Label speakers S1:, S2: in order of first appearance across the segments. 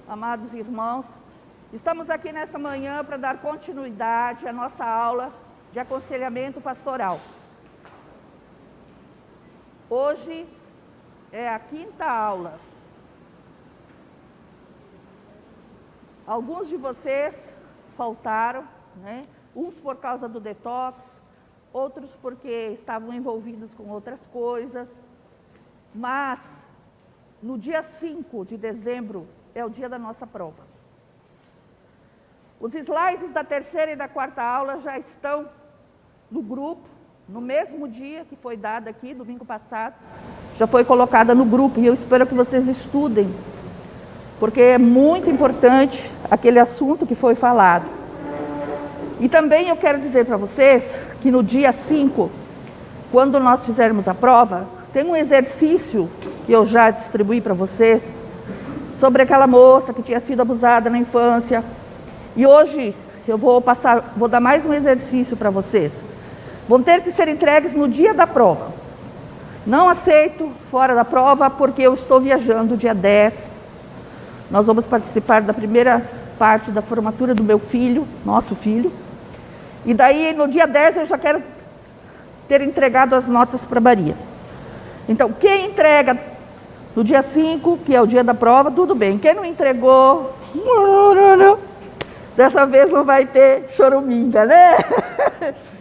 S1: amados irmãos, estamos aqui nessa manhã para dar continuidade à nossa aula de aconselhamento pastoral. Hoje é a 5ª aula. Alguns de vocês faltaram, né? Uns por causa do detox, outros porque estavam envolvidos com outras coisas, mas no dia 5 de dezembro é o dia da nossa prova. Os slides da 3ª e da 4ª aula já estão no grupo, no mesmo dia que foi dado aqui, domingo passado, já foi colocada no grupo, e eu espero que vocês estudem, porque é muito importante aquele assunto que foi falado. E também eu quero dizer para vocês que no dia 5, quando nós fizermos a prova, tem um exercício que eu já distribuí para vocês, sobre aquela moça que tinha sido abusada na infância. E hoje eu vou dar mais um exercício para vocês. Vão ter que ser entregues no dia da prova. Não aceito fora da prova, porque eu estou viajando dia 10. Nós vamos participar da primeira parte da formatura do meu filho, nosso filho. E daí no dia 10 eu já quero ter entregado as notas para a Maria. Então, quem entrega no dia 5, que é o dia da prova, tudo bem. Quem não entregou, dessa vez não vai ter choruminga, né?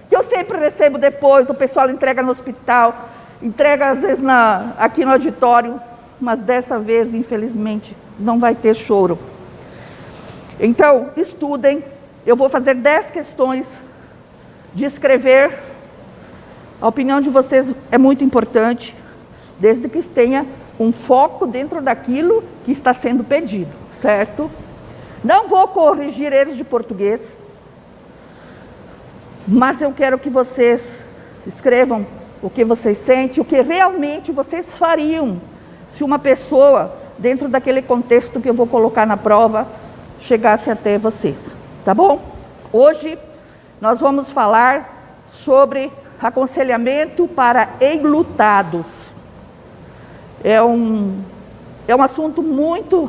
S1: Que eu sempre recebo depois, o pessoal entrega no hospital, entrega às vezes aqui no auditório, mas dessa vez, infelizmente, não vai ter choro. Então, estudem. Eu vou fazer 10 questões de escrever. A opinião de vocês é muito importante, desde que tenha um foco dentro daquilo que está sendo pedido, certo? Não vou corrigir erros de português, mas eu quero que vocês escrevam o que vocês sentem, o que realmente vocês fariam se uma pessoa, dentro daquele contexto que eu vou colocar na prova, chegasse até vocês, tá bom? Hoje nós vamos falar sobre aconselhamento para enlutados. É um assunto muito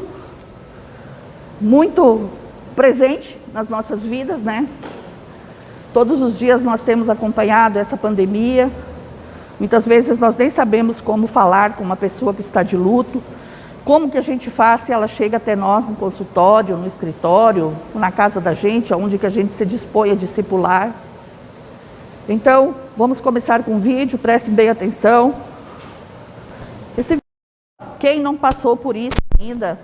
S1: presente nas nossas vidas, né? Todos os dias nós temos acompanhado essa pandemia. Muitas vezes nós nem sabemos como falar com uma pessoa que está de luto. Como que a gente faz se ela chega até nós no consultório, no escritório, na casa da gente, onde que a gente se dispõe a discipular. Então, vamos começar com o vídeo, prestem bem atenção. Quem não passou por isso ainda,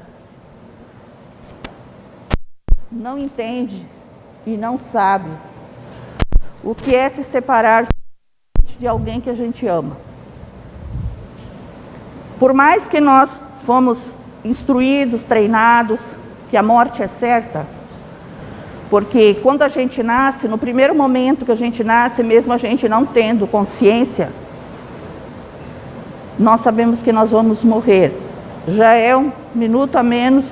S1: não entende e não sabe o que é se separar de alguém que a gente ama. Por mais que nós fomos instruídos, treinados, que a morte é certa, porque quando a gente nasce, no primeiro momento que a gente nasce, mesmo a gente não tendo consciência, nós sabemos que nós vamos morrer. Já é um minuto a menos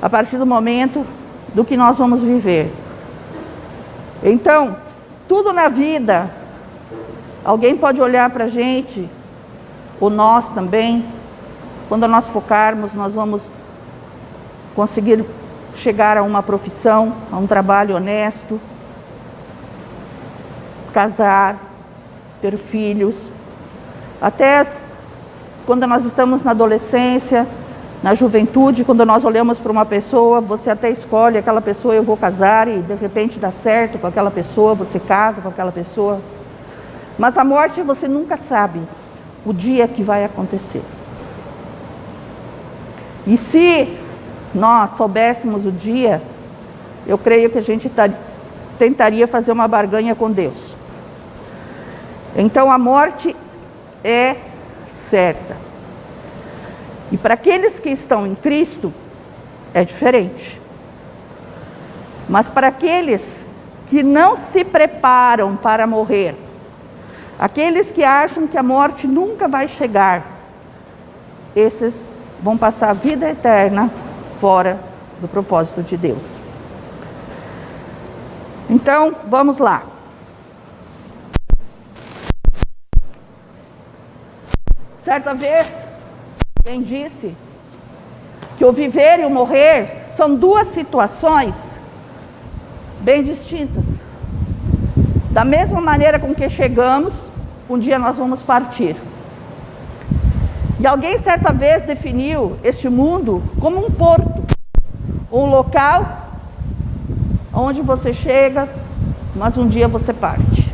S1: a partir do momento do que nós vamos viver. Então, tudo na vida, alguém pode olhar para a gente, ou nós também, quando nós focarmos, nós vamos conseguir chegar a uma profissão, a um trabalho honesto, casar, ter filhos, até quando nós estamos na adolescência, na juventude, quando nós olhamos para uma pessoa, você até escolhe aquela pessoa, eu vou casar, e de repente dá certo com aquela pessoa, você casa com aquela pessoa. Mas a morte você nunca sabe o dia que vai acontecer. E se nós soubéssemos o dia, eu creio que a gente tentaria fazer uma barganha com Deus. Então a morte é certa. E para aqueles que estão em Cristo, é diferente. Mas para aqueles que não se preparam para morrer, aqueles que acham que a morte nunca vai chegar, esses vão passar a vida eterna fora do propósito de Deus. Então, vamos lá. Certa vez, alguém disse que o viver e o morrer são duas situações bem distintas. Da mesma maneira com que chegamos, um dia nós vamos partir. E alguém certa vez definiu este mundo como um porto, um local onde você chega, mas um dia você parte.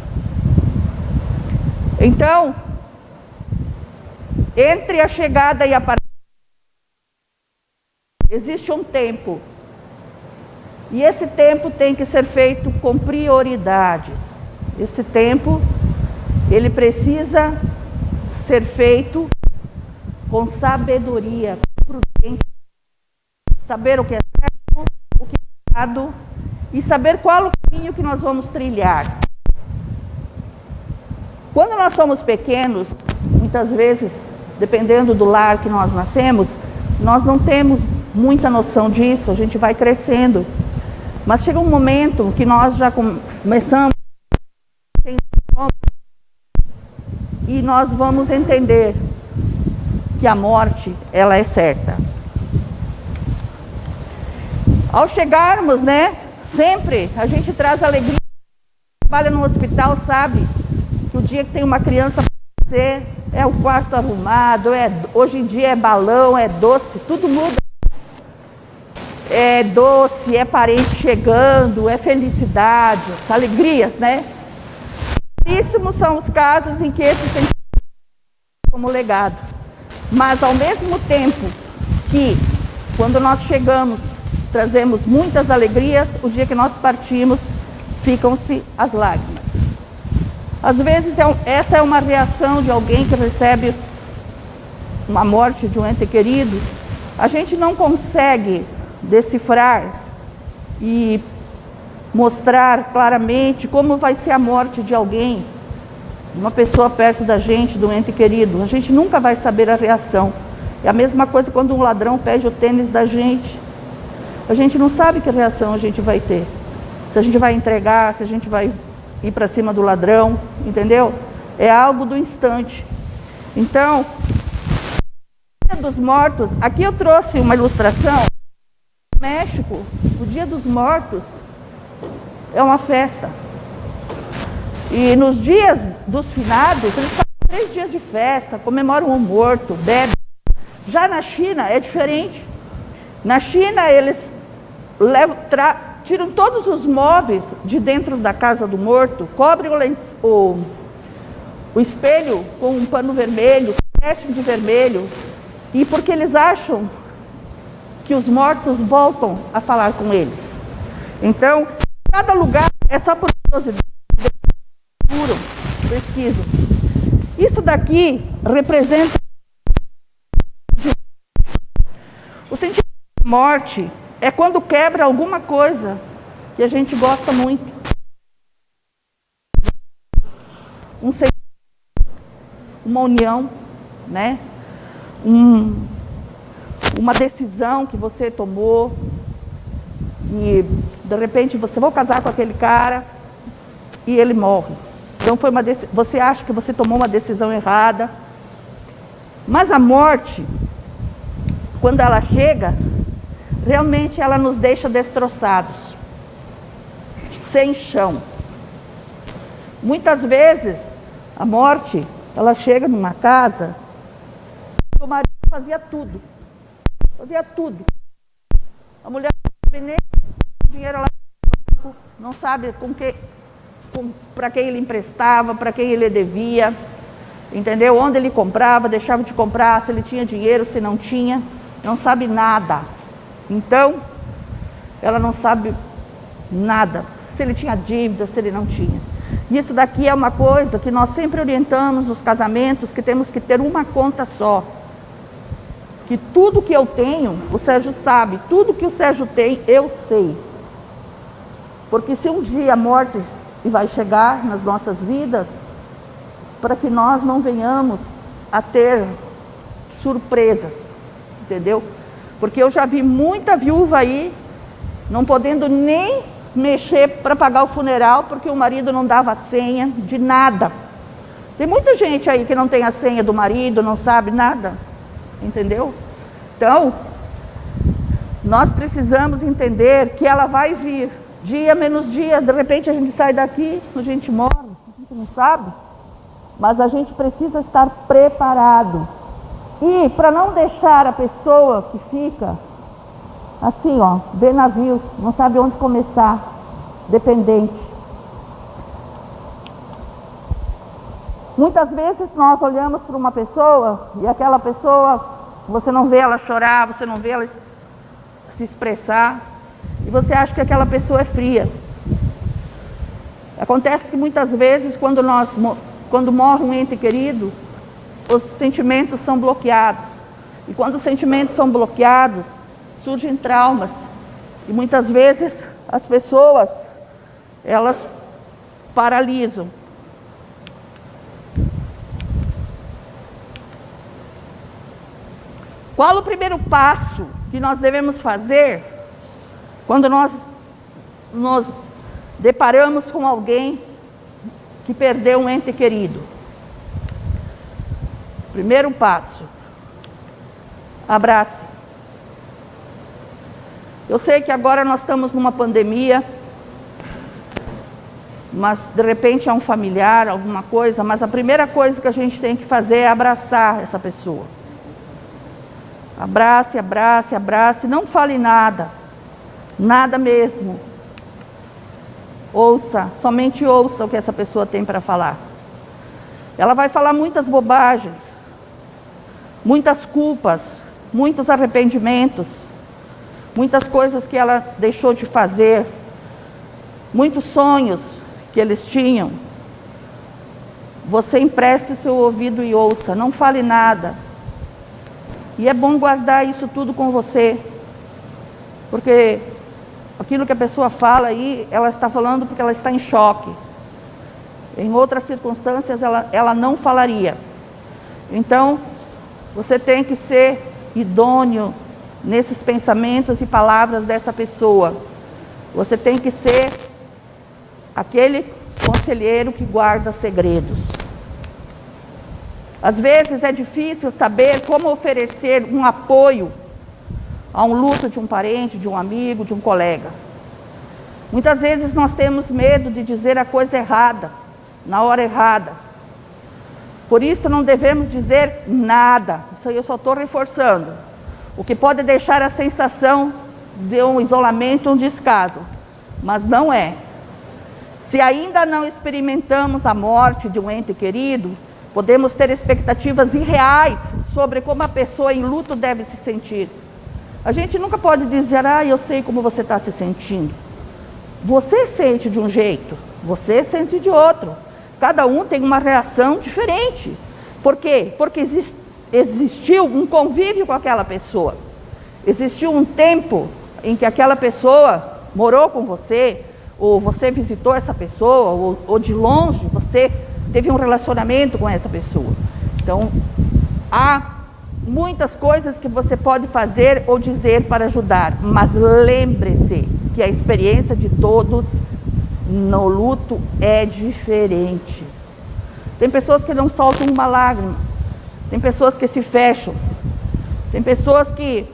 S1: Então, entre a chegada e a partida, existe um tempo. E esse tempo tem que ser feito com prioridades. Esse tempo, ele precisa ser feito com sabedoria, com prudência, saber o que é certo, o que é errado, e saber qual o caminho que nós vamos trilhar. Quando nós somos pequenos, muitas vezes, dependendo do lar que nós nascemos, nós não temos muita noção disso, a gente vai crescendo. Mas chega um momento que nós já começamos e nós vamos entender que a morte, ela é certa. Ao chegarmos, sempre a gente traz alegria. Quem trabalha no hospital sabe que o dia que tem uma criança para nascer, é o quarto arrumado, hoje em dia é balão, é doce, tudo muda. É doce, é parente chegando, é felicidade, alegrias, Raríssimos são os casos em que esse sentimento é como legado. Mas ao mesmo tempo que, quando nós chegamos, trazemos muitas alegrias, o dia que nós partimos, ficam-se as lágrimas. Às vezes essa é uma reação de alguém que recebe uma morte de um ente querido. A gente não consegue decifrar e mostrar claramente como vai ser a morte de alguém, uma pessoa perto da gente, do ente querido. A gente nunca vai saber a reação. É a mesma coisa quando um ladrão pede o tênis da gente. A gente não sabe que reação a gente vai ter. Se a gente vai entregar, se a gente vai ir para cima do ladrão, entendeu? É algo do instante. Então, o Dia dos Mortos, aqui eu trouxe uma ilustração. No México, o Dia dos Mortos é uma festa. E nos dias dos finados, eles fazem 3 dias de festa, comemoram o morto, bebem. Já na China é diferente. Na China eles tiram todos os móveis de dentro da casa do morto, cobrem o espelho com um pano vermelho, vestem de vermelho, e porque eles acham que os mortos voltam a falar com eles. Então, cada lugar é só por curiosidade, pesquisa. Isso daqui representa o sentimento de morte. É quando quebra alguma coisa que a gente gosta muito. Um sentimento, uma união, uma decisão que você tomou e de repente você vai casar com aquele cara e ele morre. Então você acha que você tomou uma decisão errada. Mas a morte, quando ela chega, realmente ela nos deixa destroçados, sem chão. Muitas vezes a morte, ela chega numa casa, o marido fazia tudo. A mulher não sabe nem o dinheiro lá, não sabe para quem ele emprestava, para quem ele devia, entendeu? Onde ele comprava, deixava de comprar, se ele tinha dinheiro, se não tinha, não sabe nada. Então, ela não sabe nada, se ele tinha dívida, se ele não tinha. Isso daqui é uma coisa que nós sempre orientamos nos casamentos, que temos que ter uma conta só. Que tudo que eu tenho, o Sérgio sabe, tudo que o Sérgio tem, eu sei. Porque se um dia a morte vai chegar nas nossas vidas, para que nós não venhamos a ter surpresas, entendeu? Porque eu já vi muita viúva aí, não podendo nem mexer para pagar o funeral, porque o marido não dava senha de nada. Tem muita gente aí que não tem a senha do marido, não sabe nada, entendeu? Então, nós precisamos entender que ela vai vir, dia menos dia. De repente a gente sai daqui, a gente morre, a gente não sabe, mas a gente precisa estar preparado. E para não deixar a pessoa que fica assim, ó, vê navios, não sabe onde começar, dependente. Muitas vezes nós olhamos para uma pessoa e aquela pessoa, você não vê ela chorar, você não vê ela se expressar, e você acha que aquela pessoa é fria. Acontece que muitas vezes quando morre um ente querido, os sentimentos são bloqueados. E quando os sentimentos são bloqueados, surgem traumas. E muitas vezes as pessoas, elas paralisam. Qual o primeiro passo que nós devemos fazer quando nós nos deparamos com alguém que perdeu um ente querido? Primeiro passo, abrace. Eu sei que agora nós estamos numa pandemia, mas de repente é um familiar, alguma coisa, mas a primeira coisa que a gente tem que fazer é abraçar essa pessoa. Abrace, abrace, abrace, não fale nada, nada mesmo. Ouça, somente ouça o que essa pessoa tem para falar. Ela vai falar muitas bobagens, muitas culpas, muitos arrependimentos, muitas coisas que ela deixou de fazer, muitos sonhos que eles tinham. Você empreste o seu ouvido e ouça, não fale nada. E é bom guardar isso tudo com você, porque aquilo que a pessoa fala aí, ela está falando porque ela está em choque. Em outras circunstâncias, ela não falaria. Então, você tem que ser idôneo nesses pensamentos e palavras dessa pessoa. Você tem que ser aquele conselheiro que guarda segredos. Às vezes é difícil saber como oferecer um apoio a um luto de um parente, de um amigo, de um colega. Muitas vezes nós temos medo de dizer a coisa errada, na hora errada. Por isso não devemos dizer nada. Isso aí eu só estou reforçando. O que pode deixar a sensação de um isolamento, um descaso. Mas não é. Se ainda não experimentamos a morte de um ente querido, podemos ter expectativas irreais sobre como a pessoa em luto deve se sentir. A gente nunca pode dizer, eu sei como você está se sentindo. Você sente de um jeito, você sente de outro. Cada um tem uma reação diferente. Por quê? Porque existiu um convívio com aquela pessoa. Existiu um tempo em que aquela pessoa morou com você, ou você visitou essa pessoa, ou de longe você teve um relacionamento com essa pessoa. Então, há muitas coisas que você pode fazer ou dizer para ajudar, mas lembre-se que a experiência de todos no luto é diferente. Tem pessoas que não soltam uma lágrima, tem pessoas que se fecham, tem pessoas que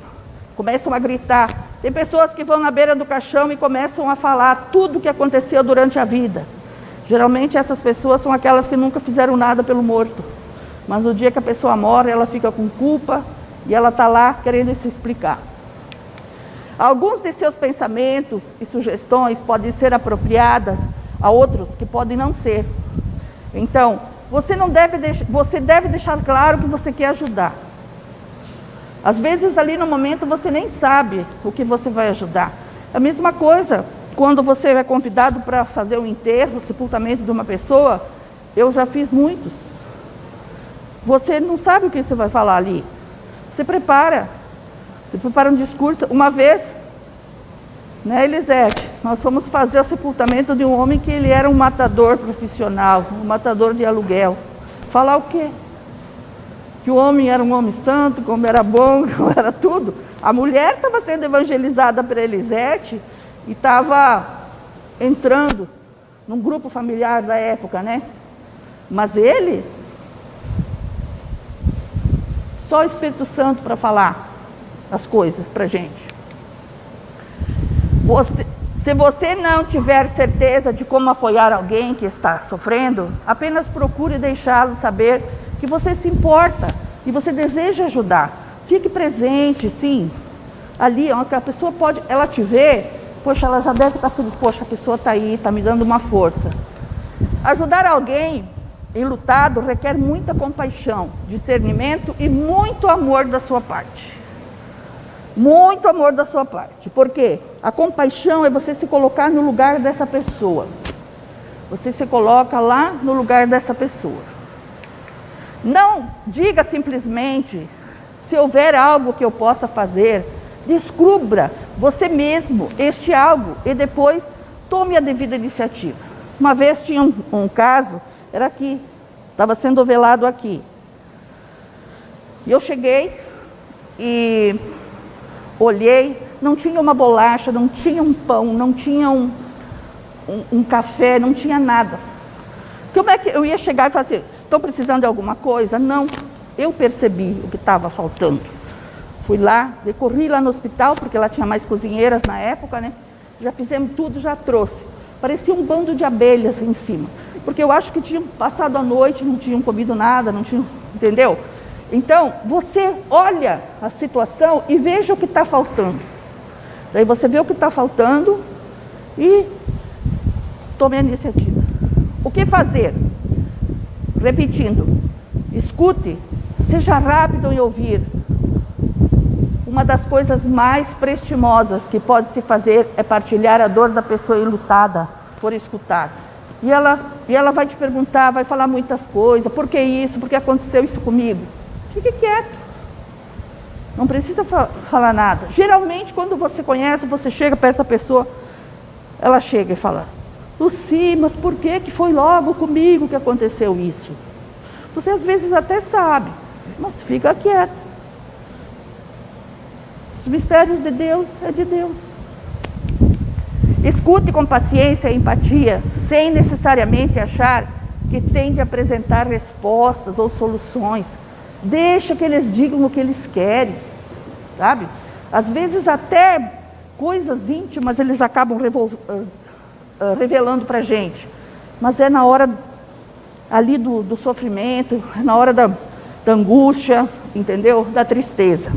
S1: começam a gritar, tem pessoas que vão na beira do caixão e começam a falar tudo o que aconteceu durante a vida. Geralmente essas pessoas são aquelas que nunca fizeram nada pelo morto. Mas no dia que a pessoa morre, ela fica com culpa e ela está lá querendo se explicar. Alguns de seus pensamentos e sugestões podem ser apropriadas a outros que podem não ser. Então, você deve deixar claro que você quer ajudar. Às vezes ali no momento você nem sabe o que você vai ajudar. A mesma coisa quando você é convidado para fazer um enterro, o sepultamento de uma pessoa, eu já fiz muitos. Você não sabe o que você vai falar ali. Você prepara um discurso. Uma vez, né, Elisete, nós fomos fazer o sepultamento de um homem que ele era um matador profissional, um matador de aluguel. Falar o quê? Que o homem era um homem santo, como era bom, como era tudo. A mulher estava sendo evangelizada por Elisete e estava entrando num grupo familiar da época, né? Mas ele, só o Espírito Santo para falar as coisas para a gente. Se você não tiver certeza de como apoiar alguém que está sofrendo, apenas procure deixá-lo saber que você se importa e você deseja ajudar. Fique presente, sim. Ali, a pessoa pode, ela te vê, poxa, ela já deve estar feliz, poxa, a pessoa está aí, está me dando uma força. Ajudar alguém enlutado requer muita compaixão, discernimento e muito amor da sua parte. Muito amor da sua parte. Por quê? A compaixão é você se colocar no lugar dessa pessoa. Você se coloca lá no lugar dessa pessoa. Não diga simplesmente, se houver algo que eu possa fazer, descubra você mesmo este algo e depois tome a devida iniciativa. Uma vez tinha um caso, era aqui, estava sendo velado aqui. E eu cheguei e olhei, não tinha uma bolacha, não tinha um pão, não tinha um café, não tinha nada. Como é que eu ia chegar e falar assim, estão precisando de alguma coisa? Não, eu percebi o que estava faltando. Fui lá, corri lá no hospital, porque lá tinha mais cozinheiras na época, né? Já fizemos tudo, já trouxe. Parecia um bando de abelhas em cima. Porque eu acho que tinham passado a noite, não tinham comido nada, não tinham, entendeu? Então, você olha a situação e veja o que está faltando. Daí você vê o que está faltando e tome a iniciativa. O que fazer? Repetindo, escute, seja rápido em ouvir. Uma das coisas mais prestimosas que pode se fazer é partilhar a dor da pessoa enlutada por escutar. E ela vai te perguntar, vai falar muitas coisas, por que isso, por que aconteceu isso comigo? Fique quieto, não precisa falar nada. Geralmente, quando você conhece, você chega perto da pessoa, ela chega e fala, Luci, mas por que foi logo comigo que aconteceu isso? Você às vezes até sabe, mas fica quieto. Os mistérios de Deus é de Deus. Escute com paciência e empatia, sem necessariamente achar que tem de apresentar respostas ou soluções. Deixa que eles digam o que eles querem, sabe? Às vezes até coisas íntimas eles acabam revelando para a gente. Mas é na hora ali do sofrimento, é na hora da angústia, entendeu? Da tristeza.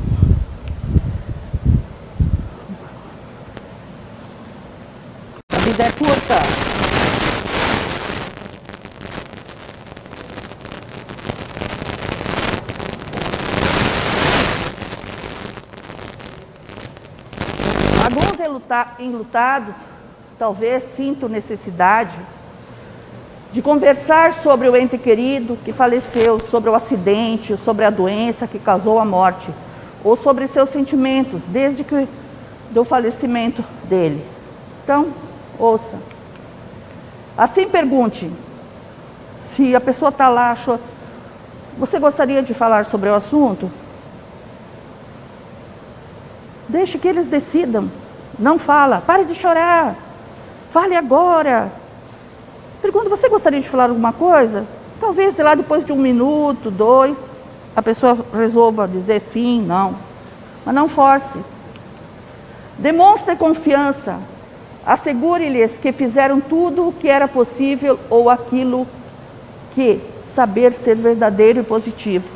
S1: A vida é curta. Alguns enlutados talvez sintam necessidade de conversar sobre o ente querido que faleceu, sobre o acidente, sobre a doença que causou a morte, ou sobre seus sentimentos, desde que do falecimento dele. Então, ouça. Assim pergunte, se a pessoa está lá, achou, você gostaria de falar sobre o assunto? Deixe que eles decidam. Não fala, pare de chorar, fale agora. Pergunta, você gostaria de falar alguma coisa? Talvez, lá depois de 1 minuto, 2, a pessoa resolva dizer sim, não. Mas não force. Demonstre confiança. Assegure-lhes que fizeram tudo o que era possível ou aquilo que saber ser verdadeiro e positivo.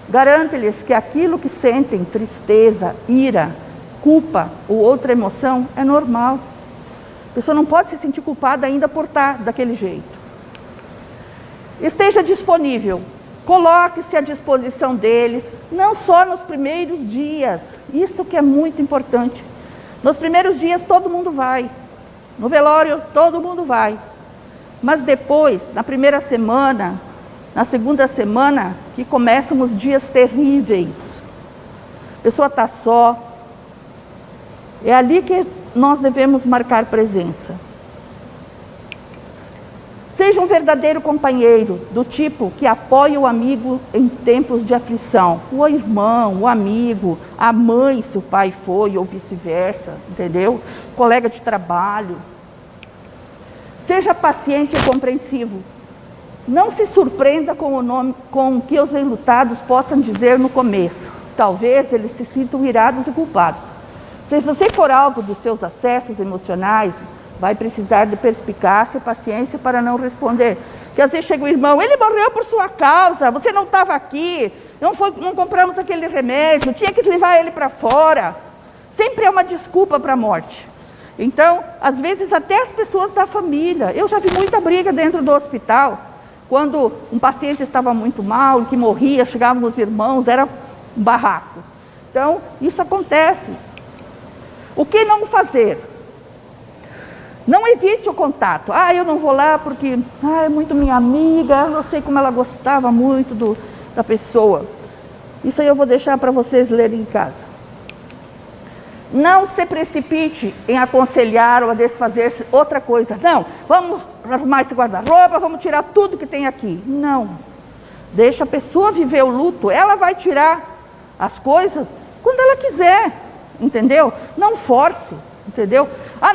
S1: Garante-lhes que aquilo que sentem, tristeza, ira, culpa ou outra emoção, é normal. A pessoa não pode se sentir culpada ainda por estar daquele jeito. Esteja disponível. Coloque-se à disposição deles, não só nos primeiros dias. Isso que é muito importante. Nos primeiros dias todo mundo vai. No velório todo mundo vai. Mas depois, na primeira semana, na segunda semana, que começam os dias terríveis. A pessoa está só. É ali que nós devemos marcar presença. Seja um verdadeiro companheiro, do tipo que apoia o amigo em tempos de aflição. O irmão, o amigo, a mãe, se o pai foi, ou vice-versa, entendeu? Colega de trabalho. Seja paciente e compreensivo. Não se surpreenda com o que os enlutados possam dizer no começo. Talvez eles se sintam irados e culpados. Se você for alvo dos seus acessos emocionais, vai precisar de perspicácia e paciência para não responder. Porque às vezes chega o irmão, ele morreu por sua causa, você não estava aqui, não compramos aquele remédio, tinha que levar ele para fora. Sempre é uma desculpa para a morte. Então, às vezes até as pessoas da família, eu já vi muita briga dentro do hospital, quando um paciente estava muito mal, que morria, chegavam os irmãos, era um barraco. Então, isso acontece. O que não fazer? Não evite o contato. Eu não vou lá porque é muito minha amiga, eu sei como ela gostava muito da pessoa. Isso aí eu vou deixar para vocês lerem em casa. Não se precipite em aconselhar ou a desfazer outra coisa. Não, vamos arrumar esse guarda-roupa, vamos tirar tudo que tem aqui. Não. Deixa a pessoa viver o luto. Ela vai tirar as coisas quando ela quiser. Entendeu? Não force. Entendeu?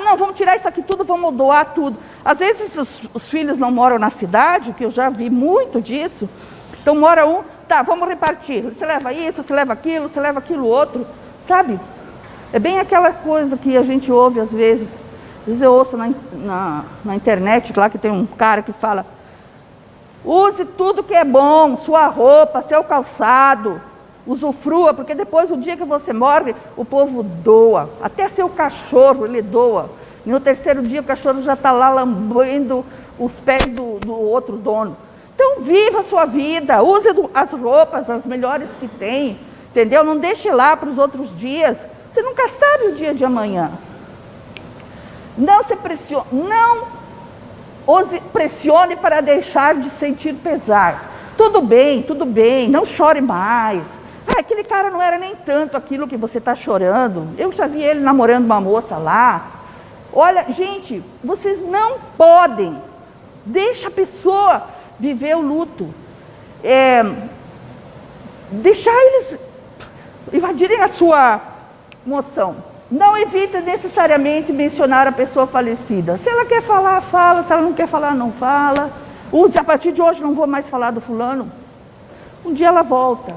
S1: Não, vamos tirar isso aqui tudo, vamos doar tudo. Às vezes os filhos não moram na cidade, que eu já vi muito disso. Então mora um, tá, vamos repartir. Você leva isso, você leva aquilo outro. Sabe? É bem aquela coisa que a gente ouve às vezes. Às vezes eu ouço na internet, lá que tem um cara que fala: use tudo que é bom, sua roupa, seu calçado, usufrua, porque depois, o dia que você morre, o povo doa. Até seu cachorro, ele doa. E no terceiro dia o cachorro já está lá lambendo os pés do outro dono. Então viva a sua vida, use as roupas, as melhores que tem, entendeu? Não deixe lá para os outros dias. Você nunca sabe o dia de amanhã. Não se pressione, não os pressione para deixar de sentir pesar. Tudo bem, não chore mais. Aquele cara não era nem tanto aquilo que você está chorando. Eu já vi ele namorando uma moça lá. Olha, gente, vocês não podem. Deixa a pessoa viver o luto. Deixar eles invadirem a sua emoção. Não evite necessariamente mencionar a pessoa falecida. Se ela quer falar, fala. Se ela não quer falar, não fala. A partir de hoje não vou mais falar do fulano. Um dia ela volta.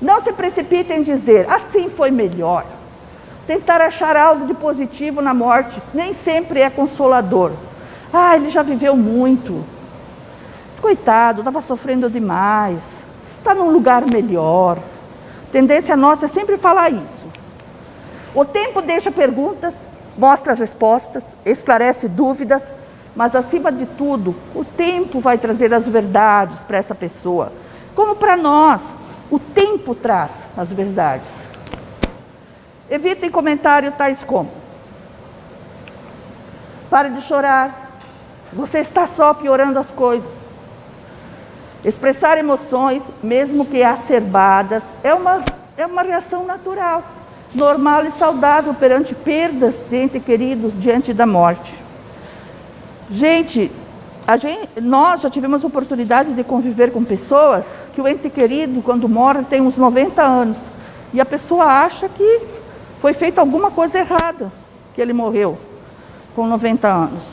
S1: Não se precipite em dizer, assim foi melhor. Tentar achar algo de positivo na morte nem sempre é consolador. Ele já viveu muito. Coitado, estava sofrendo demais. Está num lugar melhor. Tendência nossa é sempre falar isso. O tempo deixa perguntas, mostra respostas, esclarece dúvidas, mas acima de tudo, o tempo vai trazer as verdades para essa pessoa. Como para nós, o tempo traz as verdades. Evitem comentários tais como: pare de chorar, você está só piorando as coisas. Expressar emoções, mesmo que acerbadas, é uma reação natural, normal e saudável perante perdas de entes queridos, diante da morte. Nós já tivemos oportunidade de conviver com pessoas que o ente querido, quando morre, tem uns 90 anos. E a pessoa acha que foi feita alguma coisa errada, que ele morreu com 90 anos.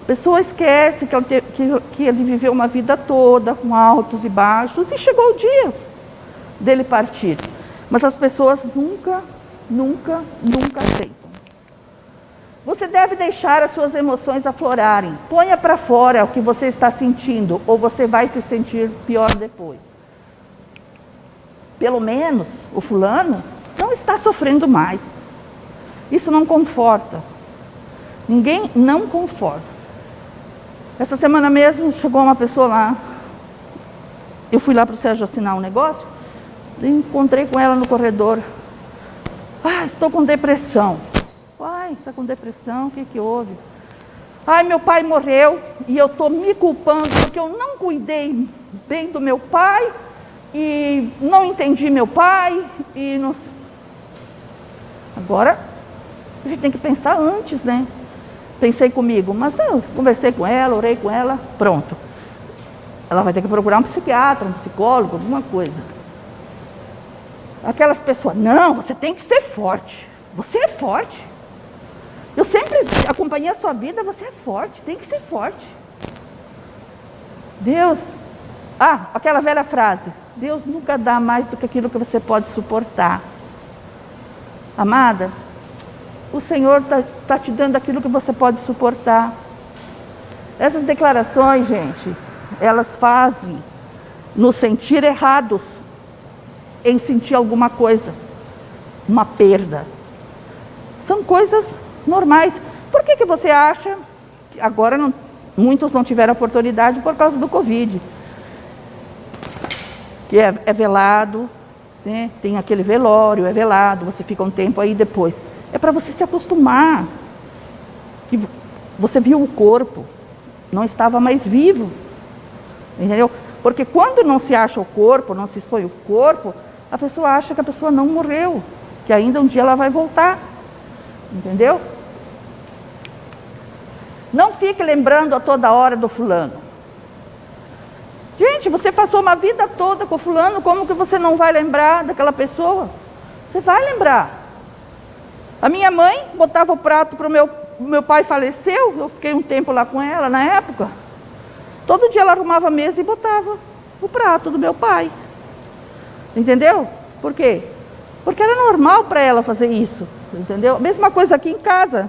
S1: A pessoa esquece que ele viveu uma vida toda, com altos e baixos, e chegou o dia dele partir. Mas as pessoas nunca aceitam. Você deve deixar as suas emoções aflorarem. Ponha para fora o que você está sentindo, ou você vai se sentir pior depois. Pelo menos o fulano não está sofrendo mais. Isso não conforta. Ninguém não conforta. Essa semana mesmo chegou uma pessoa lá. Eu fui lá para o Sérgio assinar um negócio. E encontrei com ela no corredor. Estou com depressão. Está com depressão, o que houve? Meu pai morreu e eu estou me culpando porque eu não cuidei bem do meu pai e não entendi meu pai. Agora, a gente tem que pensar antes, né? Pensei comigo, mas não, conversei com ela, orei com ela, pronto. Ela vai ter que procurar um psiquiatra, um psicólogo, alguma coisa. Aquelas pessoas, não, você tem que ser forte. Você é forte. Eu sempre acompanhei a sua vida, você é forte, tem que ser forte. Deus, aquela velha frase, Deus nunca dá mais do que aquilo que você pode suportar. Amada, o Senhor está te dando aquilo que você pode suportar. Essas declarações, gente, elas fazem nos sentir errados em sentir alguma coisa, uma perda. São coisas normais. Por que você acha que agora muitos não tiveram oportunidade por causa do Covid? Que é velado, né? Tem aquele velório, é velado, você fica um tempo aí depois. É para você se acostumar. Que você viu o corpo, não estava mais vivo. Entendeu? Porque quando não se acha o corpo, não se expõe o corpo, a pessoa acha que a pessoa não morreu, que ainda um dia ela vai voltar. Entendeu? Não fique lembrando a toda hora do fulano. Gente, você passou uma vida toda com o fulano, como que você não vai lembrar daquela pessoa? Você vai lembrar. A minha mãe botava o prato para o meu pai faleceu, eu fiquei um tempo lá com ela na época. Todo dia ela arrumava a mesa e botava o prato do meu pai. Entendeu? Por quê? Porque era normal para ela fazer isso. Entendeu? Mesma coisa aqui em casa.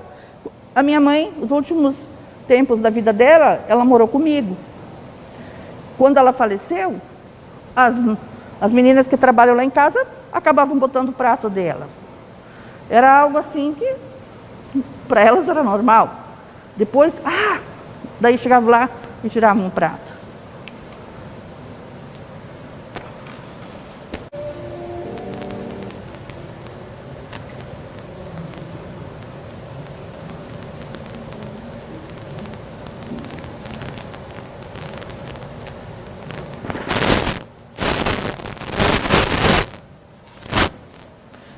S1: A minha mãe, os últimos tempos da vida dela, ela morou comigo. Quando ela faleceu, as meninas que trabalham lá em casa acabavam botando o prato dela. Era algo assim que para elas era normal. Depois, daí chegava lá e tirava um prato.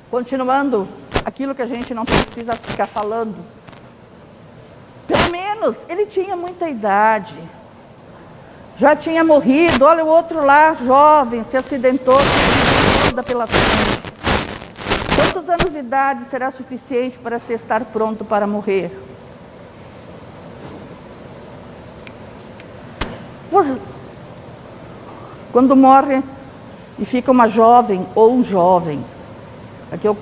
S1: Continuando, aquilo que a gente não precisa ficar falando. Pelo menos, ele tinha muita idade. Já tinha morrido, olha o outro lá, jovem, se acidentou, toda pela frente. Quantos anos de idade será suficiente para se estar pronto para morrer? Quando morre e fica uma jovem ou um jovem, aqui eu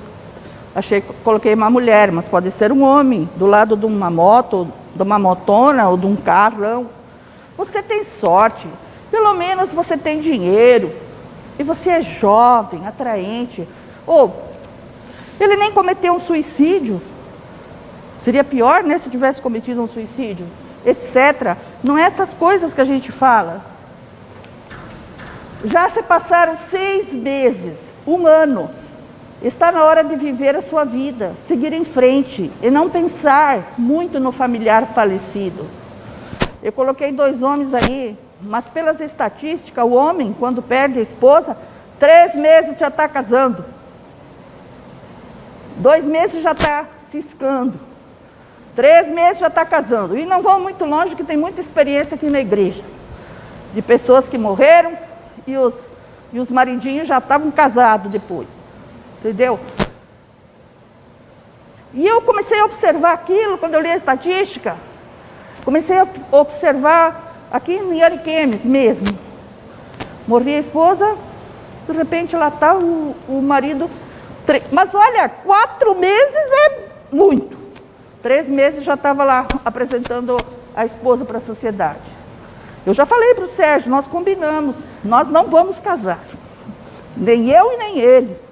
S1: coloquei uma mulher, mas pode ser um homem, do lado de uma moto, de uma motona ou de um carrão. Você tem sorte, pelo menos você tem dinheiro, e você é jovem, atraente. Ele nem cometeu um suicídio, seria pior, né, se tivesse cometido um suicídio, etc. Não é essas coisas que a gente fala. Já se passaram 6 meses, 1 ano. Está na hora de viver a sua vida, seguir em frente e não pensar muito no familiar falecido. Eu coloquei 2 homens aí, mas pelas estatísticas, o homem, quando perde a esposa, 3 meses já está casando. 2 meses já está ciscando. 3 meses já está casando. E não vão muito longe, que tem muita experiência aqui na igreja. De pessoas que morreram e os maridinhos já estavam casados depois. Entendeu? E eu comecei a observar aquilo, quando eu li a estatística, comecei a observar aqui em Ariquemes mesmo. Morri a esposa, de repente lá está o marido. Mas olha, 4 meses é muito. 3 meses já estava lá apresentando a esposa para a sociedade. Eu já falei para o Sérgio, nós combinamos, nós não vamos casar. Nem eu e nem ele.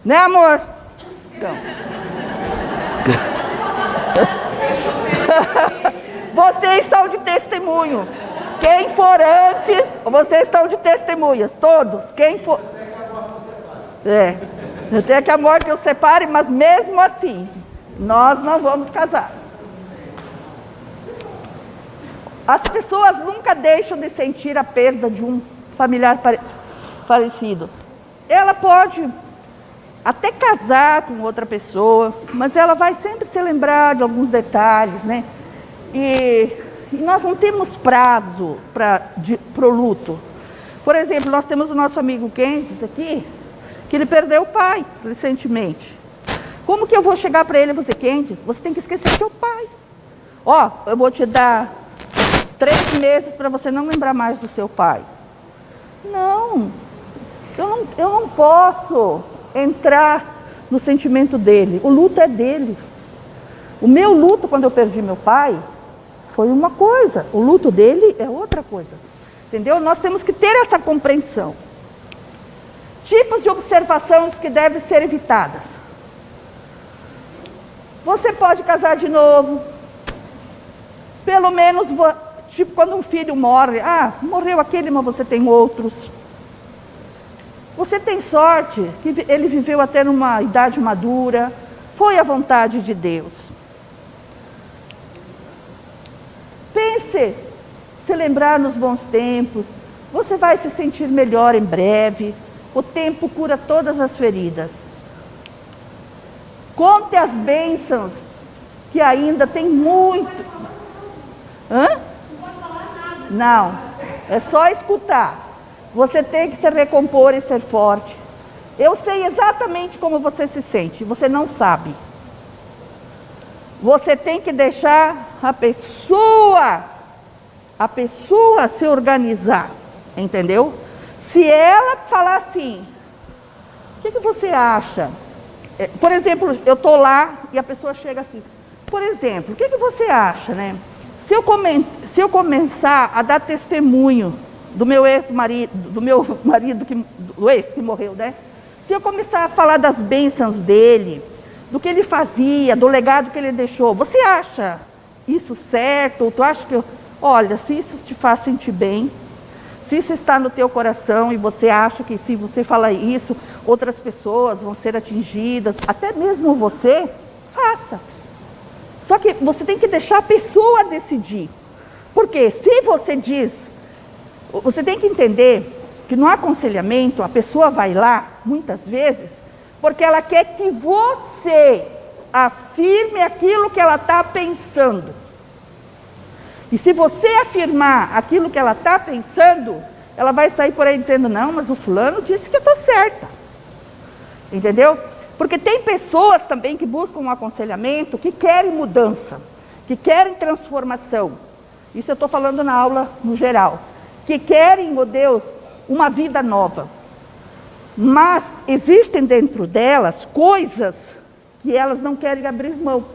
S1: Né, amor? Então. Vocês são de testemunhos. Quem for antes, vocês estão de testemunhas, todos. Quem for. Até que a morte os separe, mas mesmo assim, nós não vamos casar. As pessoas nunca deixam de sentir a perda de um familiar falecido. Ela pode até casar com outra pessoa, mas ela vai sempre se lembrar de alguns detalhes, né? E nós não temos prazo para o luto. Por exemplo, nós temos o nosso amigo Kentes aqui, que ele perdeu o pai recentemente. Como que eu vou chegar para ele e vou dizer, Kentes, você tem que esquecer seu pai. Eu vou te dar 3 meses para você não lembrar mais do seu pai. Não, eu não posso entrar no sentimento dele. O luto é dele. O meu luto, quando eu perdi meu pai, foi uma coisa. O luto dele é outra coisa. Entendeu? Nós temos que ter essa compreensão. Tipos de observações que devem ser evitadas. Você pode casar de novo. Pelo menos, tipo, quando um filho morre, morreu aquele, mas você tem outros. Você tem sorte que ele viveu até numa idade madura. Foi a vontade de Deus. Pense, se lembrar nos bons tempos. Você vai se sentir melhor em breve. O tempo cura todas as feridas. Conte as bênçãos, que ainda tem muito. Hã? Não, é só escutar. Você tem que se recompor e ser forte. Eu sei exatamente como você se sente, você não sabe. Você tem que deixar a pessoa se organizar, entendeu? Se ela falar assim, o que você acha? Por exemplo, eu estou lá e a pessoa chega assim, por exemplo, o que você acha, né? Se eu começar a dar testemunho do meu ex-marido, do ex que morreu, né? Se eu começar a falar das bênçãos dele, do que ele fazia, do legado que ele deixou, você acha isso certo? Ou tu acha que olha, se isso te faz sentir bem, se isso está no teu coração e você acha que se você falar isso, outras pessoas vão ser atingidas, até mesmo você, faça. Só que você tem que deixar a pessoa decidir. Porque se você diz, você tem que entender que no aconselhamento a pessoa vai lá, muitas vezes, porque ela quer que você afirme aquilo que ela está pensando. E se você afirmar aquilo que ela está pensando, ela vai sair por aí dizendo, não, mas o fulano disse que eu estou certa. Entendeu? Porque tem pessoas também que buscam um aconselhamento, que querem mudança, que querem transformação. Isso eu estou falando na aula no geral. Que querem, meu Deus, uma vida nova. Mas existem dentro delas coisas que elas não querem abrir mão.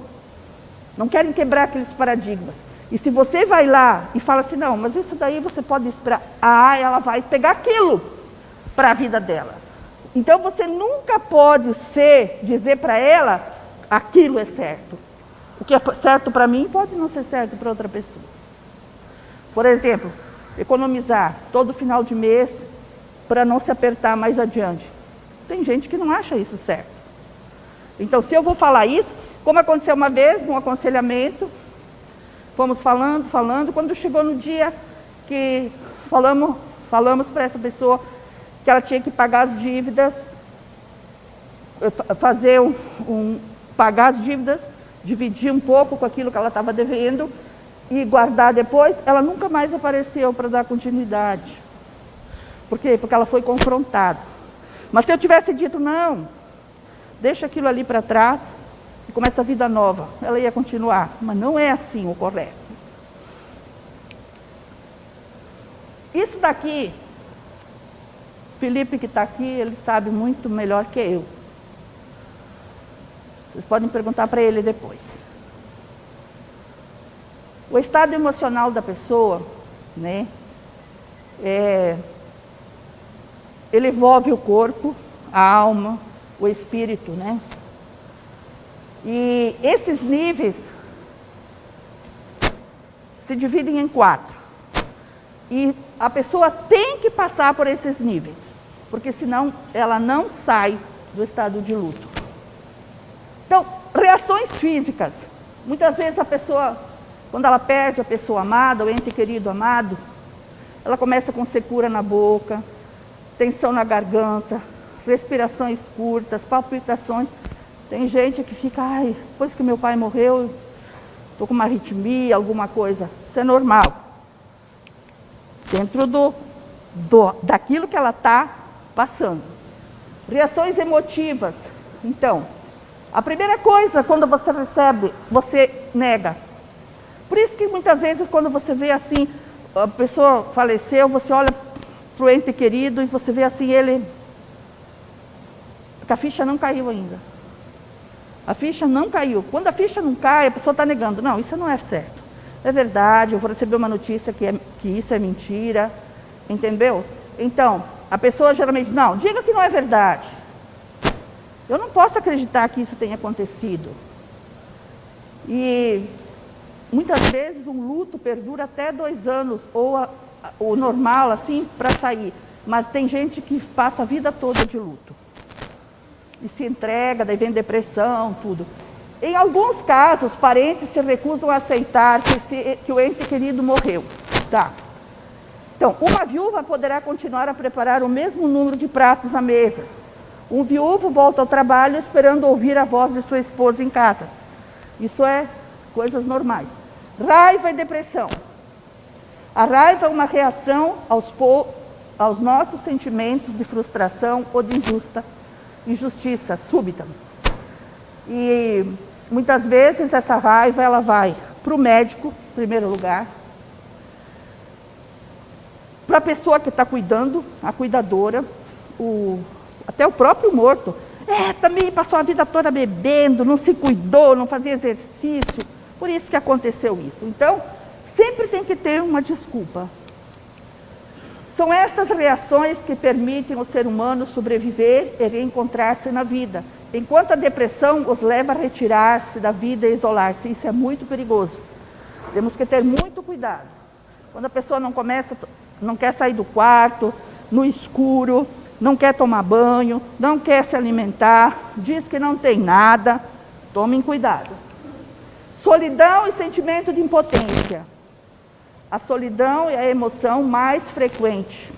S1: Não querem quebrar aqueles paradigmas. E se você vai lá e fala assim, não, mas isso daí você pode esperar. Ela vai pegar aquilo para a vida dela. Então você nunca pode dizer para ela, aquilo é certo. O que é certo para mim pode não ser certo para outra pessoa. Por exemplo, economizar todo final de mês para não se apertar mais adiante. Tem gente que não acha isso certo. Então, se eu vou falar isso, como aconteceu uma vez num aconselhamento, fomos falando, quando chegou no dia que falamos para essa pessoa que ela tinha que pagar as dívidas, pagar as dívidas, dividir um pouco com aquilo que ela estava devendo e guardar depois, ela nunca mais apareceu para dar continuidade. Por quê? Porque ela foi confrontada. Mas se eu tivesse dito, não, deixa aquilo ali para trás e começa a vida nova, ela ia continuar. Mas não é assim o correto. Isso daqui, Felipe que está aqui, ele sabe muito melhor que eu. Vocês podem perguntar para ele depois. O estado emocional da pessoa, né, ele envolve o corpo, a alma, o espírito, né? E esses níveis se dividem em 4. E a pessoa tem que passar por esses níveis, porque senão ela não sai do estado de luto. Então, reações físicas. Muitas vezes a pessoa, quando ela perde a pessoa amada, o ente querido amado, ela começa com secura na boca, tensão na garganta, respirações curtas, palpitações. Tem gente que fica, depois que meu pai morreu, estou com uma arritmia, alguma coisa. Isso é normal. Dentro daquilo que ela está passando. Reações emotivas. Então, a primeira coisa, quando você recebe, você nega. Por isso que muitas vezes, quando você vê assim, a pessoa faleceu, você olha para o ente querido e você vê assim, a ficha não caiu ainda. A ficha não caiu. Quando a ficha não cai, a pessoa está negando. Não, isso não é certo. É verdade, eu vou receber uma notícia que isso é mentira. Entendeu? Então, a pessoa geralmente, não, diga que não é verdade. Eu não posso acreditar que isso tenha acontecido. E muitas vezes um luto perdura até 2 anos, ou o normal, assim, para sair. Mas tem gente que passa a vida toda de luto. E se entrega, daí vem depressão, tudo. Em alguns casos, parentes se recusam a aceitar que o ente querido morreu. Tá. Então, uma viúva poderá continuar a preparar o mesmo número de pratos à mesa. Um viúvo volta ao trabalho esperando ouvir a voz de sua esposa em casa. Isso é coisas normais. Raiva e depressão. A raiva é uma reação aos nossos sentimentos de frustração ou de injustiça súbita. E muitas vezes essa raiva ela vai para o médico, em primeiro lugar, para a pessoa que está cuidando, a cuidadora, até o próprio morto. Também passou a vida toda bebendo, não se cuidou, não fazia exercício, por isso que aconteceu isso. Então, sempre tem que ter uma desculpa. São essas reações que permitem ao ser humano sobreviver e reencontrar-se na vida, enquanto a depressão os leva a retirar-se da vida e isolar-se. Isso é muito perigoso. Temos que ter muito cuidado. Quando a pessoa não quer sair do quarto, no escuro, não quer tomar banho, não quer se alimentar, diz que não tem nada, tomem cuidado. Solidão e sentimento de impotência. A solidão é a emoção mais frequente.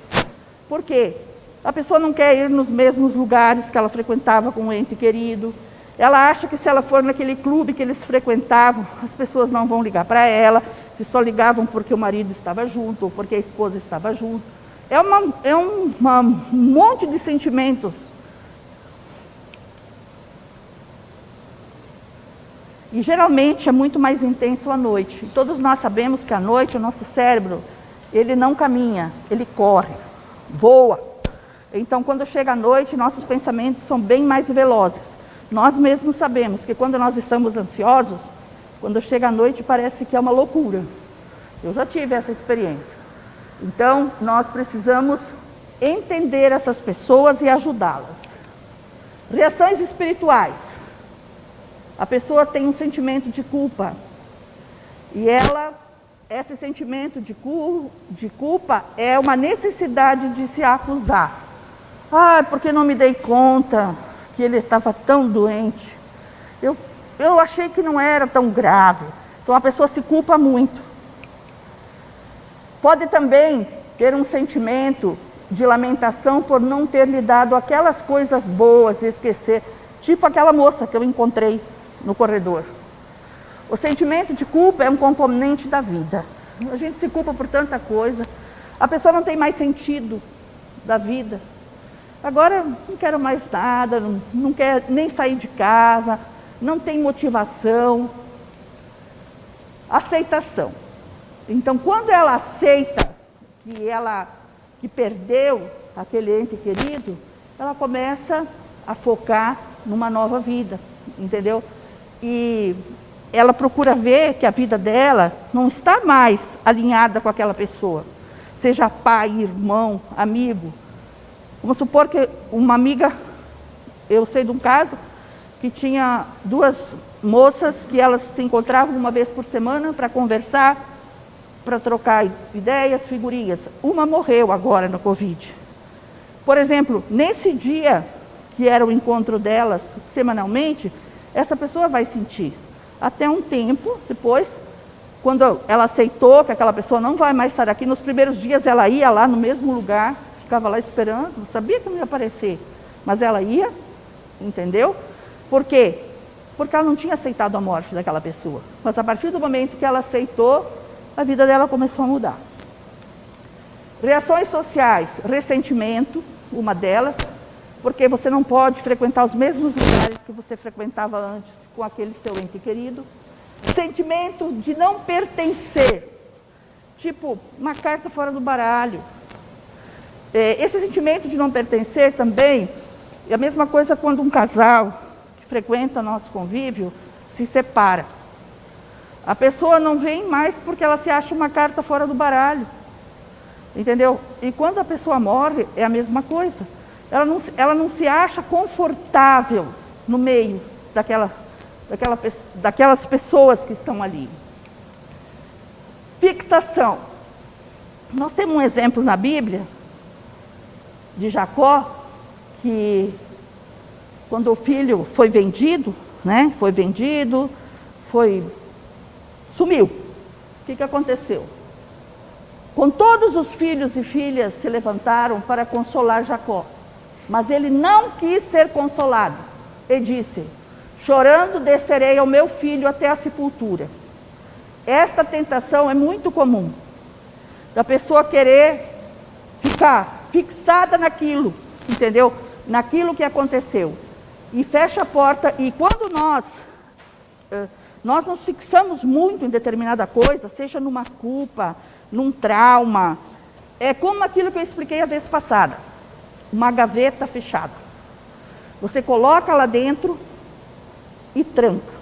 S1: Por quê? A pessoa não quer ir nos mesmos lugares que ela frequentava com o ente querido. Ela acha que se ela for naquele clube que eles frequentavam, as pessoas não vão ligar para ela, que só ligavam porque o marido estava junto, ou porque a esposa estava junto. É um monte de sentimentos. E geralmente é muito mais intenso à noite. E todos nós sabemos que à noite o nosso cérebro, ele não caminha, ele corre, voa. Então quando chega à noite, nossos pensamentos são bem mais velozes. Nós mesmos sabemos que quando nós estamos ansiosos, quando chega à noite parece que é uma loucura. Eu já tive essa experiência. Então nós precisamos entender essas pessoas e ajudá-las. Reações espirituais. A pessoa tem um sentimento de culpa. E esse sentimento de culpa é uma necessidade de se acusar. Porque não me dei conta que ele estava tão doente. Eu achei que não era tão grave. Então a pessoa se culpa muito. Pode também ter um sentimento de lamentação por não ter lhe dado aquelas coisas boas e esquecer. Tipo aquela moça que eu encontrei no corredor. O sentimento de culpa é um componente da vida. A gente se culpa por tanta coisa. A pessoa não tem mais sentido da vida. Agora não quero mais nada, não quer nem sair de casa, não tem motivação. Aceitação. Então, quando ela aceita que perdeu aquele ente querido, ela começa a focar numa nova vida, entendeu? E ela procura ver que a vida dela não está mais alinhada com aquela pessoa, seja pai, irmão, amigo. Vamos supor que uma amiga, eu sei de um caso, que tinha 2 moças que elas se encontravam uma vez por semana para conversar, para trocar ideias, figurinhas. Uma morreu agora no Covid. Por exemplo, nesse dia que era o encontro delas semanalmente, essa pessoa vai sentir. Até um tempo depois, quando ela aceitou que aquela pessoa não vai mais estar aqui, nos primeiros dias ela ia lá no mesmo lugar, ficava lá esperando, não sabia que não ia aparecer, mas ela ia, entendeu? Por quê? Porque ela não tinha aceitado a morte daquela pessoa. Mas a partir do momento que ela aceitou, a vida dela começou a mudar. Reações sociais, ressentimento, uma delas, porque você não pode frequentar os mesmos lugares que você frequentava antes com aquele seu ente querido. Sentimento de não pertencer, tipo uma carta fora do baralho. Esse sentimento de não pertencer também é a mesma coisa quando um casal que frequentam nosso convívio, se separa. A pessoa não vem mais porque ela se acha uma carta fora do baralho. Entendeu? E quando a pessoa morre, é a mesma coisa. Ela não se acha confortável no meio daquelas pessoas que estão ali. Fixação. Nós temos um exemplo na Bíblia de Jacó, que quando o filho foi vendido, sumiu. O que aconteceu? Com todos os filhos e filhas se levantaram para consolar Jacó, mas ele não quis ser consolado. Ele disse: chorando descerei ao meu filho até a sepultura. Esta tentação é muito comum, da pessoa querer ficar fixada naquilo, entendeu? Naquilo que aconteceu. E fecha a porta, e quando nós nos fixamos muito em determinada coisa, seja numa culpa, num trauma, é como aquilo que eu expliquei a vez passada, uma gaveta fechada. Você coloca lá dentro e tranca.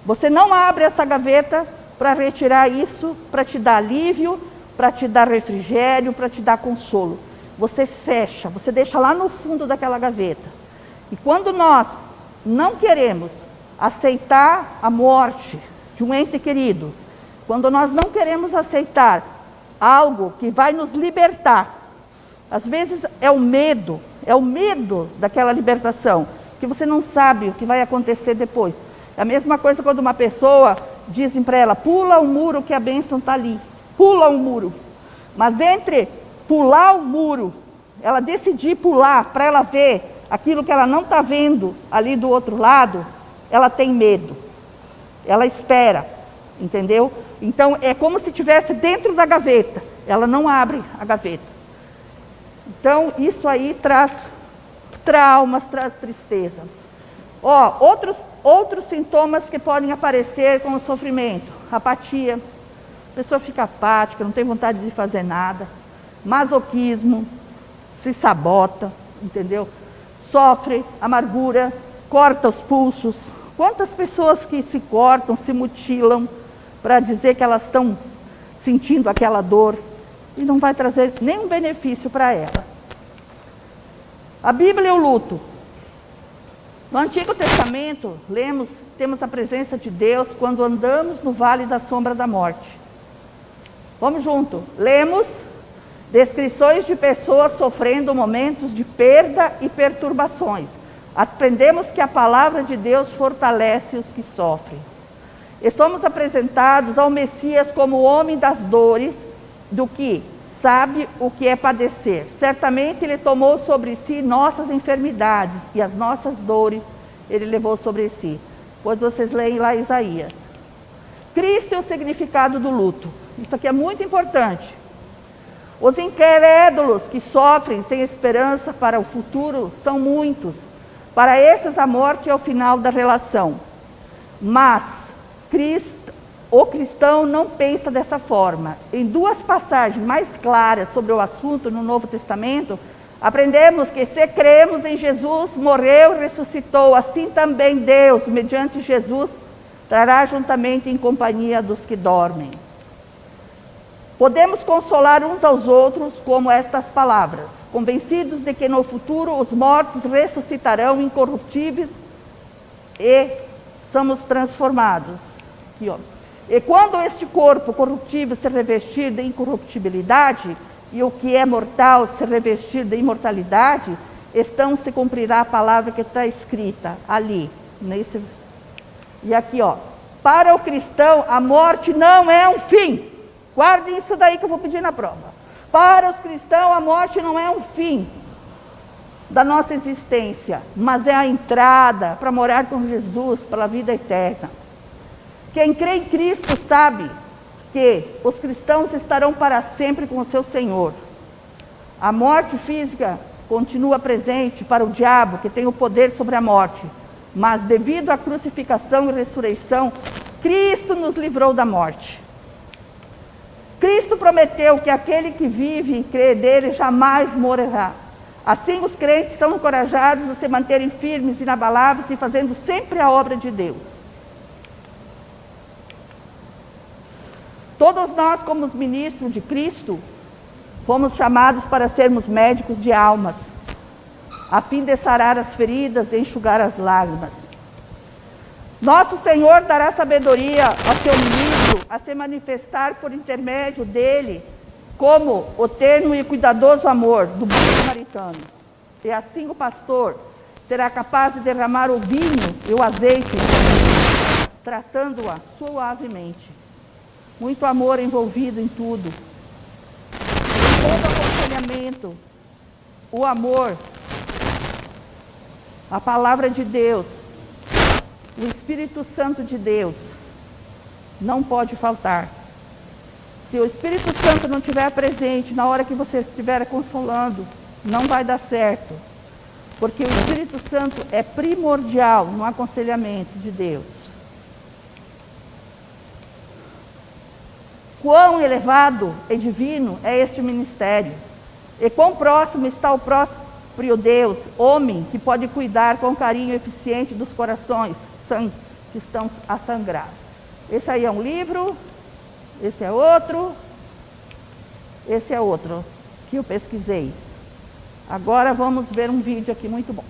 S1: Você não abre essa gaveta para retirar isso, para te dar alívio, para te dar refrigério, para te dar consolo. Você fecha, você deixa lá no fundo daquela gaveta. E quando nós não queremos aceitar a morte de um ente querido, quando nós não queremos aceitar algo que vai nos libertar, às vezes é o medo daquela libertação, que você não sabe o que vai acontecer depois. É a mesma coisa quando uma pessoa dizem para ela: pula o muro que a bênção está ali, pula o muro. Mas entre pular o muro, ela decidir pular para ela ver aquilo que ela não está vendo ali do outro lado, ela tem medo, ela espera, entendeu? Então é como se estivesse dentro da gaveta, ela não abre a gaveta. Então isso aí traz traumas, traz tristeza. Outros sintomas que podem aparecer com o sofrimento: apatia, a pessoa fica apática, não tem vontade de fazer nada, masoquismo, se sabota, entendeu? Sofre amargura, corta os pulsos. Quantas pessoas que se cortam, se mutilam para dizer que elas estão sentindo aquela dor e não vai trazer nenhum benefício para ela. A Bíblia e o luto. No Antigo Testamento, temos a presença de Deus quando andamos no vale da sombra da morte. Vamos junto. Lemos descrições de pessoas sofrendo momentos de perda e perturbações. Aprendemos que a palavra de Deus fortalece os que sofrem. E somos apresentados ao Messias como o homem das dores, do que sabe o que é padecer. Certamente ele tomou sobre si nossas enfermidades e as nossas dores ele levou sobre si. Pois vocês leem lá Isaías. Cristo é o significado do luto. Isso aqui é muito importante. Os incrédulos que sofrem sem esperança para o futuro são muitos. Para esses, a morte é o final da relação. Mas o cristão não pensa dessa forma. Em duas passagens mais claras sobre o assunto no Novo Testamento, aprendemos que se cremos em Jesus, morreu e ressuscitou, assim também Deus, mediante Jesus, trará juntamente em companhia dos que dormem. Podemos consolar uns aos outros como estas palavras: convencidos de que no futuro os mortos ressuscitarão incorruptíveis e somos transformados. Aqui, ó. E quando este corpo corruptível se revestir de incorruptibilidade, e o que é mortal se revestir de imortalidade, então se cumprirá a palavra que está escrita ali. E aqui, ó. Para o cristão, a morte não é um fim. Guardem isso daí que eu vou pedir na prova. Para os cristãos, a morte não é um fim da nossa existência, mas é a entrada para morar com Jesus pela vida eterna. Quem crê em Cristo sabe que os cristãos estarão para sempre com o seu Senhor. A morte física continua presente para o diabo, que tem o poder sobre a morte, mas devido à crucificação e ressurreição, Cristo nos livrou da morte. Cristo prometeu que aquele que vive e crê dele jamais morrerá. Assim os crentes são encorajados a se manterem firmes, inabaláveis e fazendo sempre a obra de Deus. Todos nós, como os ministros de Cristo, fomos chamados para sermos médicos de almas, a fim de sarar as feridas e enxugar as lágrimas. Nosso Senhor dará sabedoria ao seu ministro a se manifestar por intermédio dele, como o terno e cuidadoso amor do bom samaritano. E assim o pastor será capaz de derramar o vinho e o azeite, tratando-a suavemente. Muito amor envolvido em tudo. Em todo aconselhamento, o amor, a palavra de Deus, o Espírito Santo de Deus, não pode faltar. Se o Espírito Santo não estiver presente na hora que você estiver consolando, não vai dar certo. Porque o Espírito Santo é primordial no aconselhamento de Deus. Quão elevado e divino é este ministério. E quão próximo está o próprio Deus, homem, que pode cuidar com carinho eficiente dos corações que estão a sangrar. Esse aí é um livro. Esse é outro que eu pesquisei. Agora vamos ver um vídeo aqui muito bom.